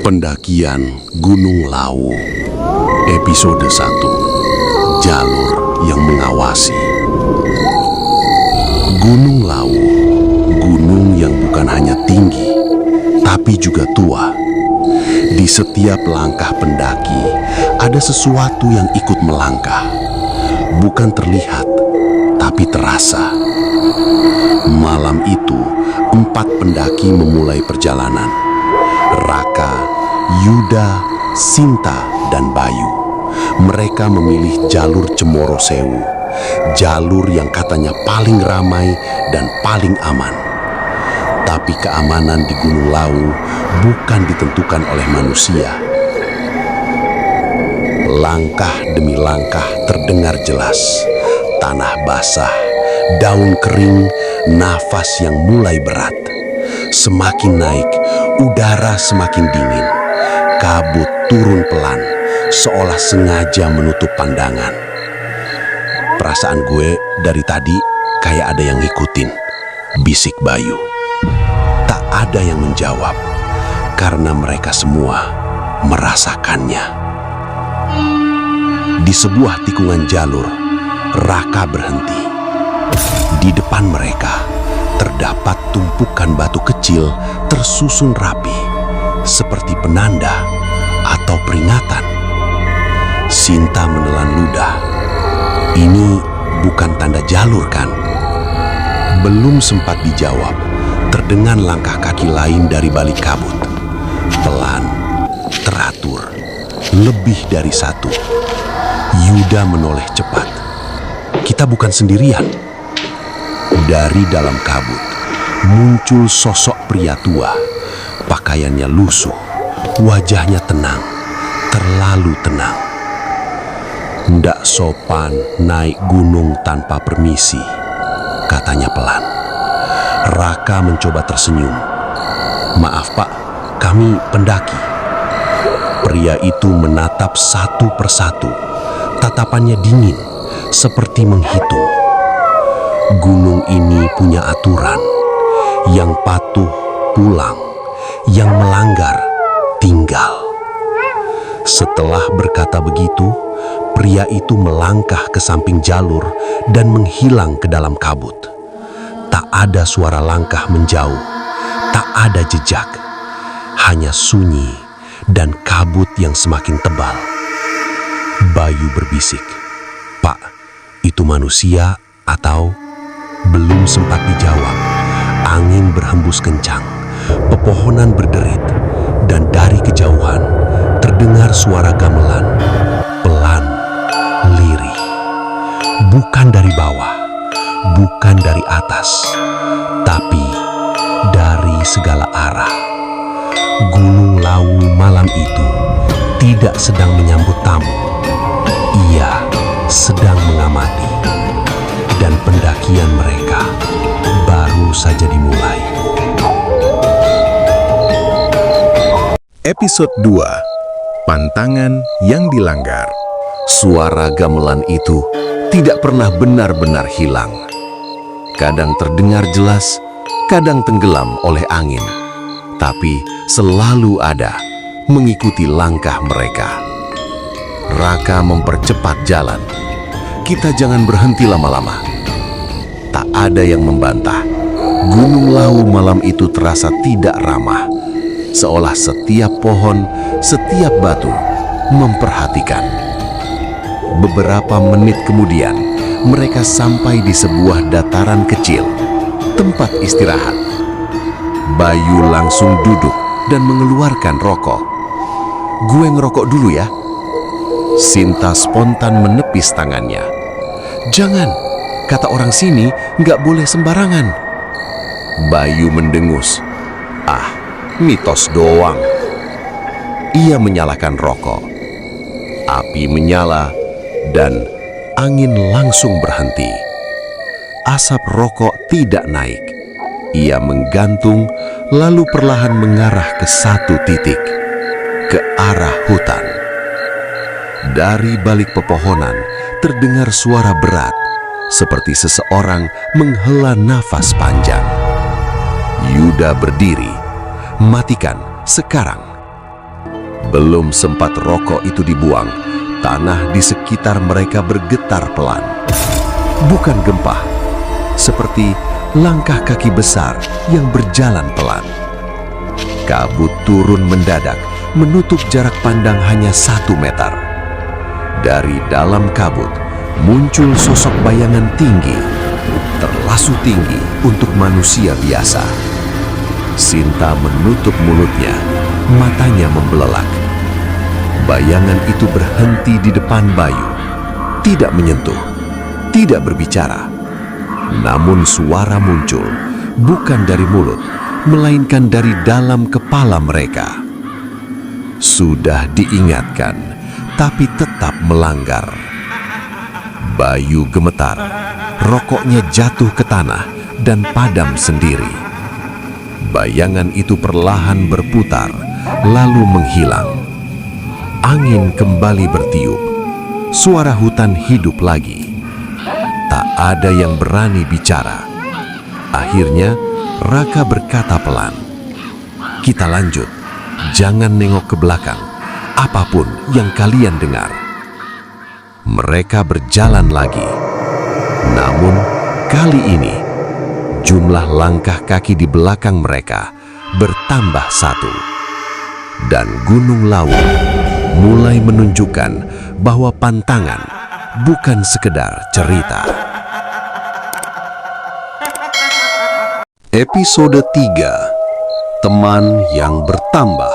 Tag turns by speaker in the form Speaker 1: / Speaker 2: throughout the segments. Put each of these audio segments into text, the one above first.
Speaker 1: Pendakian Gunung Lawu, episode 1, Jalur yang Mengawasi. Gunung Lawu, gunung yang bukan hanya tinggi, tapi juga tua. Di setiap langkah pendaki, ada sesuatu yang ikut melangkah. Bukan terlihat, tapi terasa. Malam itu, 4 pendaki memulai perjalanan. Raka, Yuda, Sinta, dan Bayu. Mereka memilih jalur Cemoro Sewu, jalur yang katanya paling ramai dan paling aman. Tapi keamanan di Gunung Lawu bukan ditentukan oleh manusia. Langkah demi langkah terdengar jelas. Tanah basah, daun kering, nafas yang mulai berat. Semakin naik, udara semakin dingin. Kabut turun pelan, seolah sengaja menutup pandangan. Perasaan gue dari tadi kayak ada yang ngikutin, bisik Bayu. Tak ada yang menjawab, karena mereka semua merasakannya. Di sebuah tikungan jalur, Raka berhenti. Di depan mereka, terdapat tumpukan batu kecil tersusun rapi, seperti penanda atau peringatan. Sinta menelan ludah. Ini bukan tanda jalur, kan? Belum sempat dijawab, terdengar langkah kaki lain dari balik kabut. Pelan, teratur, lebih dari satu. Yuda menoleh cepat. Kita bukan sendirian. Dari dalam kabut, muncul sosok pria tua. Pakaiannya lusuh, wajahnya tenang, terlalu tenang. Ndak sopan naik gunung tanpa permisi, katanya pelan. Raka mencoba tersenyum. Maaf Pak, kami pendaki. Pria itu menatap satu persatu. Tatapannya dingin, seperti menghitung. Gunung ini punya aturan. Yang patuh pulang, yang melanggar tinggal. Setelah berkata begitu, pria itu melangkah ke samping jalur dan menghilang ke dalam kabut. Tak ada suara langkah menjauh, tak ada jejak, hanya sunyi dan kabut yang semakin tebal. Bayu berbisik, "Pak, itu manusia atau..." Belum sempat dijawab, angin berhembus kencang, pepohonan berderit, dan dari kejauhan terdengar suara gamelan, pelan, lirih. Bukan dari bawah, bukan dari atas, tapi dari segala arah. Gunung Lawu malam itu tidak sedang menyambut tamu. Ia sedang mengamati. Dan pendakian mereka baru saja dimulai.
Speaker 2: Episode 2, Pantangan yang Dilanggar.
Speaker 1: Suara gamelan itu tidak pernah benar-benar hilang. Kadang terdengar jelas, kadang tenggelam oleh angin. Tapi selalu ada, mengikuti langkah mereka. Raka mempercepat jalan. Kita jangan berhenti lama-lama. Tak ada yang membantah. Gunung Lawu malam itu terasa tidak ramah. Seolah setiap pohon, setiap batu memperhatikan. Beberapa menit kemudian, mereka sampai di sebuah dataran kecil, tempat istirahat. Bayu langsung duduk dan mengeluarkan rokok. "Gue ngerokok dulu ya." Sinta spontan menepis tangannya. "Jangan, kata orang sini nggak boleh sembarangan." Bayu mendengus. "Ah, mitos doang." Ia menyalakan rokok. Api menyala dan angin langsung berhenti. Asap rokok tidak naik. Ia menggantung lalu perlahan mengarah ke satu titik, ke arah hutan. Dari balik pepohonan terdengar suara berat, seperti seseorang menghela nafas panjang. Yuda berdiri. "Matikan sekarang." Belum sempat rokok itu dibuang, tanah di sekitar mereka bergetar pelan. Bukan gempa, seperti langkah kaki besar yang berjalan pelan. Kabut turun mendadak, menutup jarak pandang hanya 1 meter. Dari dalam kabut, muncul sosok bayangan tinggi, terlalu tinggi untuk manusia biasa. Sinta menutup mulutnya, matanya membelelak. Bayangan itu berhenti di depan Bayu, tidak menyentuh, tidak berbicara. Namun suara muncul, bukan dari mulut, melainkan dari dalam kepala mereka. Sudah diingatkan, tapi tetap melanggar. Bayu gemetar, rokoknya jatuh ke tanah dan padam sendiri. Bayangan itu perlahan berputar, lalu menghilang. Angin kembali bertiup, suara hutan hidup lagi. Tak ada yang berani bicara. Akhirnya, Raka berkata pelan, "Kita lanjut, jangan nengok ke belakang, apapun yang kalian dengar." Mereka berjalan lagi. Namun, kali ini, jumlah langkah kaki di belakang mereka bertambah 1. Dan Gunung Lawu mulai menunjukkan bahwa pantangan bukan sekedar cerita. Episode 3, Teman yang Bertambah.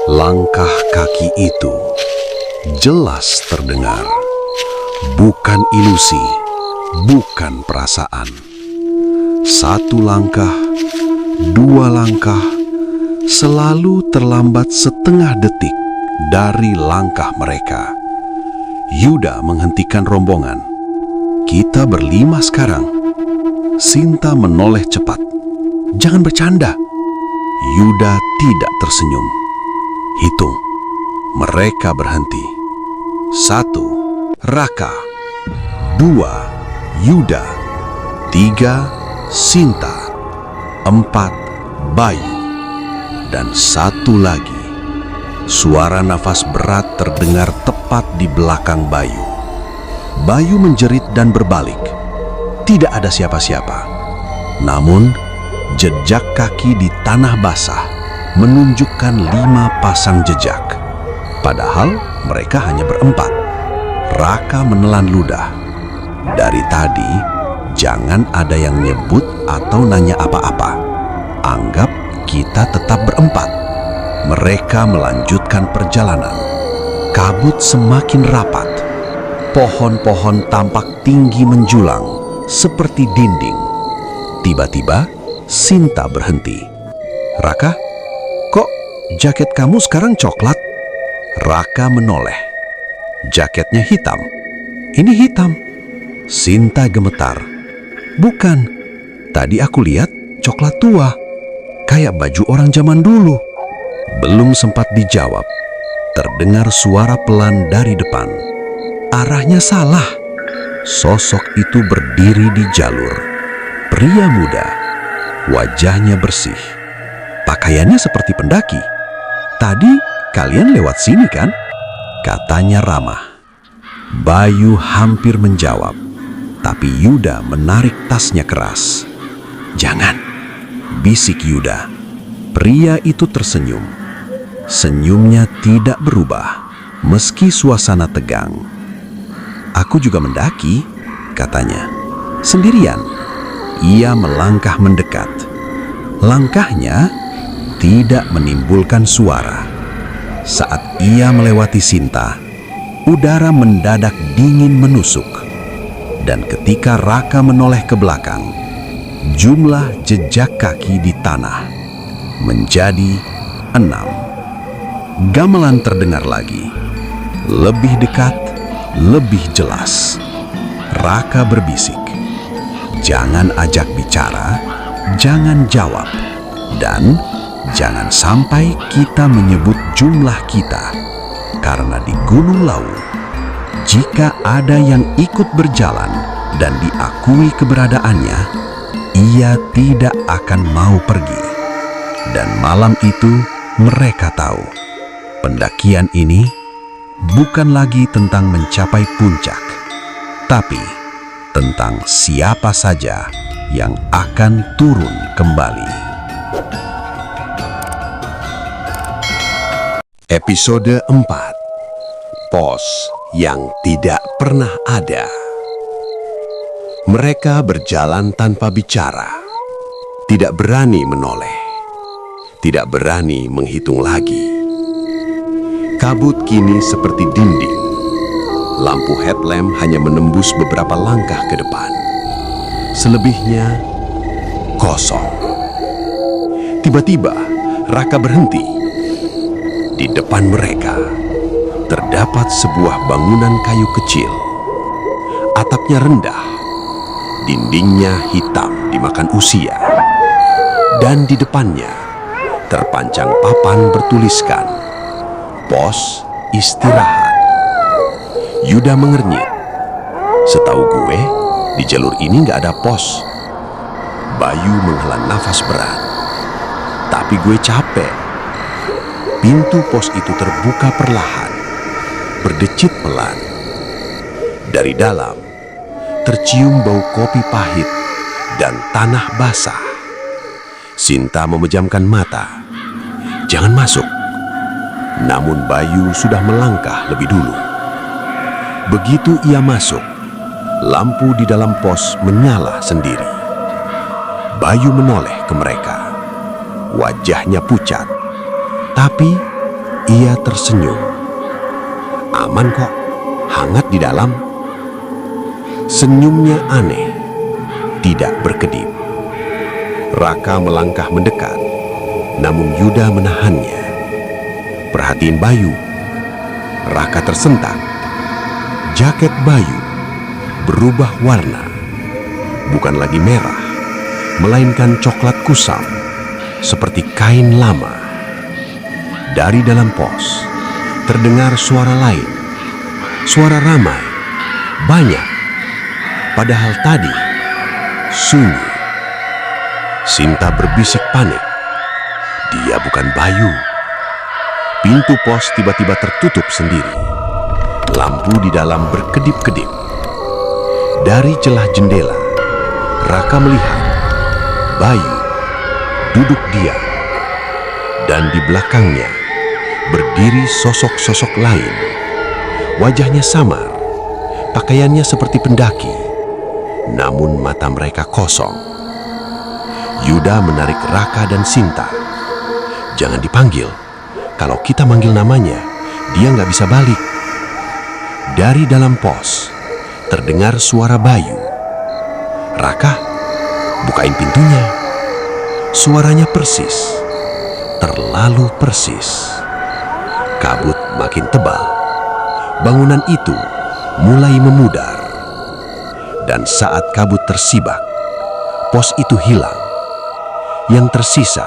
Speaker 1: Langkah kaki itu jelas terdengar. Bukan ilusi, bukan perasaan. 1 langkah, 2 langkah, selalu terlambat setengah detik dari langkah mereka. Yuda menghentikan rombongan. "Kita berlima sekarang." Sinta menoleh cepat. "Jangan bercanda." Yuda tidak tersenyum. "Hitung." Mereka berhenti. 1, Raka. 2, Yuda. 3, Sinta. 4, Bayu. Dan 1 lagi. Suara nafas berat terdengar tepat di belakang Bayu. Bayu menjerit dan berbalik. Tidak ada siapa-siapa. Namun, jejak kaki di tanah basah menunjukkan 5 pasang jejak. Padahal mereka hanya berempat. Raka menelan ludah. "Dari tadi, jangan ada yang nyebut atau nanya apa-apa. Anggap kita tetap berempat." Mereka melanjutkan perjalanan. Kabut semakin rapat. Pohon-pohon tampak tinggi menjulang, seperti dinding. Tiba-tiba, Sinta berhenti. "Raka, kok jaket kamu sekarang coklat?" Raka menoleh. "Jaketnya hitam." "Ini hitam." Sinta gemetar. "Bukan, tadi aku lihat coklat tua, kayak baju orang zaman dulu." Belum sempat dijawab, terdengar suara pelan dari depan. "Arahnya salah." Sosok itu berdiri di jalur. Pria muda, wajahnya bersih. Pakaiannya seperti pendaki. "Tadi kalian lewat sini kan?" katanya ramah. Bayu hampir menjawab, tapi Yuda menarik tasnya keras. "Jangan," bisik Yuda. Pria itu tersenyum. Senyumnya tidak berubah, meski suasana tegang. "Aku juga mendaki," katanya. "Sendirian." Ia melangkah mendekat. Langkahnya tidak menimbulkan suara. Saat ia melewati Sinta, udara mendadak dingin menusuk. Dan ketika Raka menoleh ke belakang, jumlah jejak kaki di tanah menjadi 6. Gamelan terdengar lagi. Lebih dekat, lebih jelas. Raka berbisik, "Jangan ajak bicara, jangan jawab, dan jangan sampai kita menyebut jumlah kita. Karena di Gunung Lawu, jika ada yang ikut berjalan dan diakui keberadaannya, ia tidak akan mau pergi." Dan malam itu mereka tahu Pendakian ini bukan lagi tentang mencapai puncak, tapi tentang siapa saja yang akan turun kembali. Episode 4. Pos yang tidak pernah ada. Mereka berjalan tanpa bicara, tidak berani menoleh, tidak berani menghitung lagi. Kabut kini seperti dinding. Lampu headlamp hanya menembus beberapa langkah ke depan. Selebihnya kosong. Tiba-tiba Raka berhenti. Di depan mereka terdapat sebuah bangunan kayu kecil. Atapnya rendah, dindingnya hitam dimakan usia, dan di depannya terpancang papan bertuliskan pos istirahat. Yuda mengernyit. Setahu gue, di jalur ini nggak ada pos. Bayu menghela nafas berat. Tapi gue capek. Pintu pos itu terbuka perlahan, berdecit pelan. Dari dalam, tercium bau kopi pahit dan tanah basah. Sinta memejamkan mata. Jangan masuk. Namun Bayu sudah melangkah lebih dulu. Begitu ia masuk, lampu di dalam pos menyala sendiri. Bayu menoleh ke mereka. Wajahnya pucat, tapi ia tersenyum. Aman kok, hangat di dalam. Senyumnya aneh, tidak berkedip. Raka melangkah mendekat, namun Yuda menahannya. Perhatiin Bayu. Raka tersentak. Jaket Bayu berubah warna. Bukan lagi merah, melainkan coklat kusam, seperti kain lama. Dari dalam pos, terdengar suara lain. Suara ramai, banyak. Padahal tadi, sunyi. Sinta berbisik panik. Dia bukan Bayu. Pintu pos tiba-tiba tertutup sendiri. Lampu di dalam berkedip-kedip. Dari celah jendela, Raka melihat Bayu duduk diam. Dan di belakangnya berdiri sosok-sosok lain. Wajahnya samar, pakaiannya seperti pendaki, namun mata mereka kosong. Yuda menarik Raka dan Sinta. Jangan dipanggil. Kalau kita manggil namanya, dia nggak bisa balik. Dari dalam pos, terdengar suara Bayu. Raka, bukain pintunya. Suaranya persis, terlalu persis. Kabut makin tebal. Bangunan itu mulai memudar. Dan saat kabut tersibak, pos itu hilang. Yang tersisa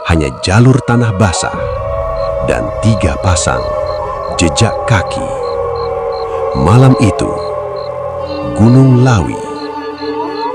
Speaker 1: hanya jalur tanah basah dan 3 pasang jejak kaki. Malam itu, Gunung Lawi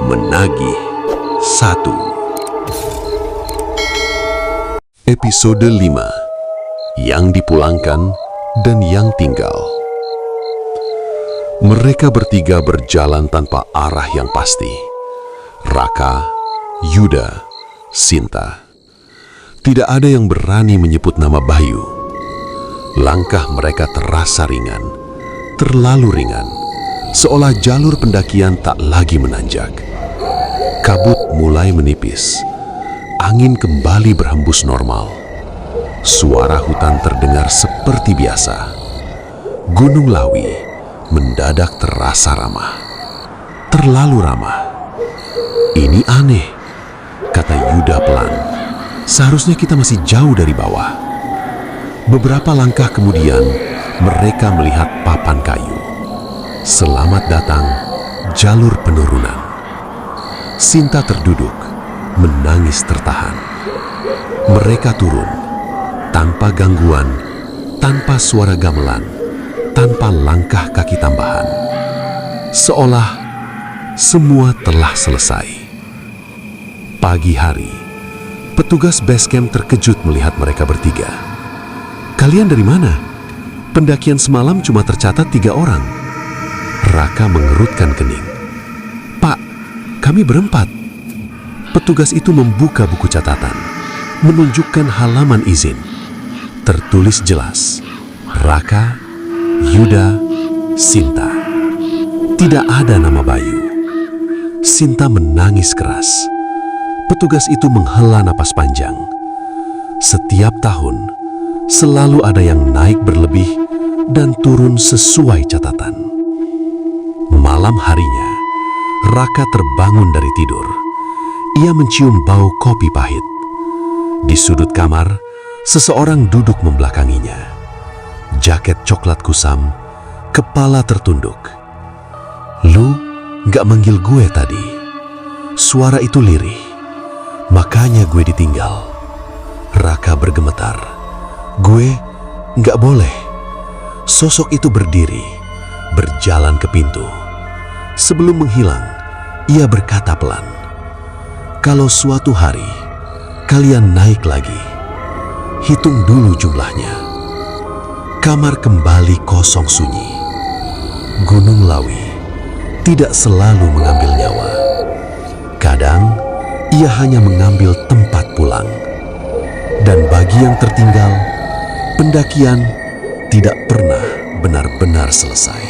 Speaker 1: menagih 1. Episode 5. Yang dipulangkan dan yang tinggal. Mereka bertiga berjalan tanpa arah yang pasti. Raka, Yuda, Sinta. Tidak ada yang berani menyebut nama Bayu. Langkah mereka terasa ringan, terlalu ringan, seolah jalur pendakian tak lagi menanjak. Kabut mulai menipis. Angin kembali berhembus normal. Suara hutan terdengar seperti biasa. Gunung Lawi mendadak terasa ramah. Terlalu ramah. Ini aneh, kata Yuda pelan. Seharusnya kita masih jauh dari bawah. Beberapa langkah kemudian, mereka melihat papan kayu. Selamat datang, jalur penurunan. Sinta terduduk, menangis tertahan. Mereka turun, tanpa gangguan, tanpa suara gamelan, tanpa langkah kaki tambahan. Seolah semua telah selesai. Pagi hari, petugas base camp terkejut melihat mereka bertiga. Kalian dari mana? Pendakian semalam cuma tercatat 3 orang. Raka mengerutkan kening. Pak, kami berempat. Petugas itu membuka buku catatan, menunjukkan halaman izin. Tertulis jelas, Raka, Yuda, Sinta. Tidak ada nama Bayu. Sinta menangis keras. Petugas itu menghela napas panjang. Setiap tahun, selalu ada yang naik berlebih dan turun sesuai catatan. Malam harinya, Raka terbangun dari tidur. Ia mencium bau kopi pahit. Di sudut kamar, seseorang duduk membelakanginya. Jaket coklat kusam, kepala tertunduk. Lu gak manggil gue tadi. Suara itu lirih. Makanya gue ditinggal. Raka bergemetar. Gue gak boleh. Sosok itu berdiri, berjalan ke pintu. Sebelum menghilang, ia berkata pelan, "Kalau suatu hari kalian naik lagi, hitung dulu jumlahnya." Kamar kembali kosong sunyi. Gunung Lawi tidak selalu mengambil nyawa. Kadang ia hanya mengambil tempat pulang. Dan bagi yang tertinggal, pendakian tidak pernah benar-benar selesai.